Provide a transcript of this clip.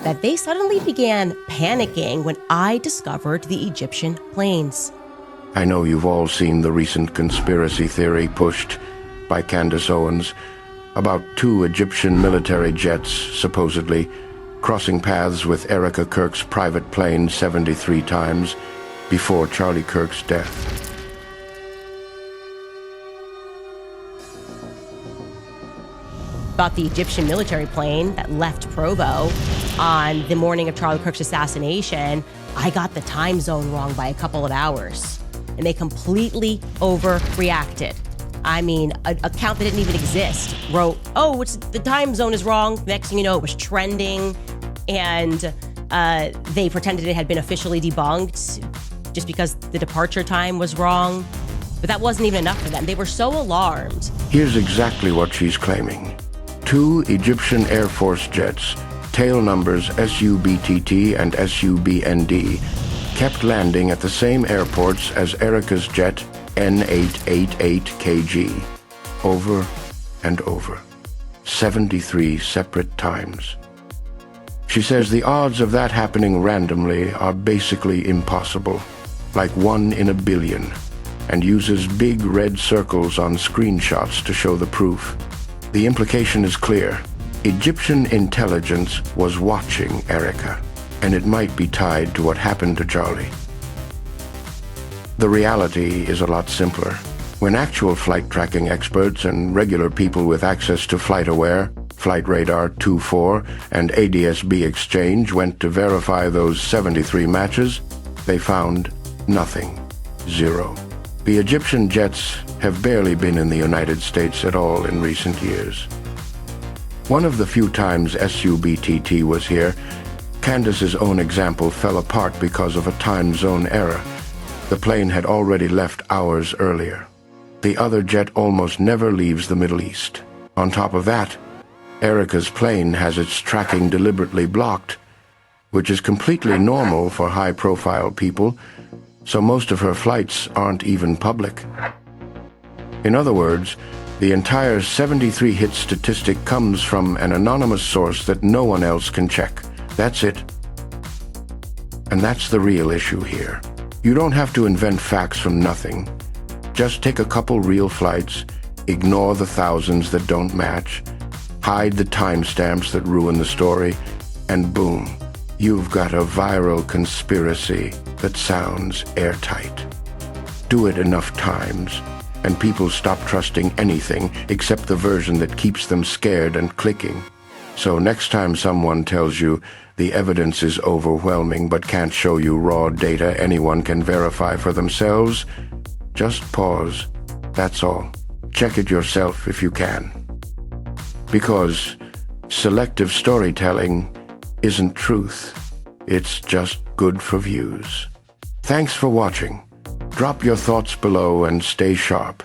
that they suddenly began panicking when I discovered the Egyptian planes. I know you've all seen the recent conspiracy theory pushed by Candace Owens about 2 Egyptian military jets, supposedly, crossing paths with Erika Kirk's private plane 73 times before Charlie Kirk's death. About the Egyptian military plane that left Provo on the morning of Charlie Kirk's assassination, I got the time zone wrong by a couple of hours, and they completely overreacted. I mean, an account that didn't even exist wrote, "Oh, the time zone is wrong." Next thing you know, it was trending, and they pretended it had been officially debunked just because the departure time was wrong. But that wasn't even enough for them. They were so alarmed. Here's exactly what she's claiming. 2 Egyptian Air Force jets, tail numbers SUBTT and SUBND, kept landing at the same airports as Erika's jet N888KG, over and over, 73 separate times. She says the odds of that happening randomly are basically impossible, like 1 in a billion, and uses big red circles on screenshots to show the proof. The implication is clear. Egyptian intelligence was watching Erika, and it might be tied to what happened to Charlie. The reality is a lot simpler. When actual flight tracking experts and regular people with access to FlightAware, Flight Radar 24, and ADS-B Exchange went to verify those 73 matches, they found nothing. 0. The Egyptian jets have barely been in the United States at all in recent years. One of the few times SUBTT was here, Candace's own example fell apart because of a time zone error. The plane had already left hours earlier. The other jet almost never leaves the Middle East. On top of that, Erika's plane has its tracking deliberately blocked, which is completely normal for high-profile people, so most of her flights aren't even public. In other words, the entire 73 hit statistic comes from an anonymous source that no one else can check. That's it. And that's the real issue here. You don't have to invent facts from nothing. Just take a couple real flights, ignore the thousands that don't match, hide the timestamps that ruin the story, and boom, you've got a viral conspiracy that sounds airtight. Do it enough times, and people stop trusting anything except the version that keeps them scared and clicking. So next time someone tells you the evidence is overwhelming but can't show you raw data anyone can verify for themselves, just pause. That's all. Check it yourself if you can. Because selective storytelling isn't truth. It's just good for views. Thanks for watching. Drop your thoughts below and stay sharp.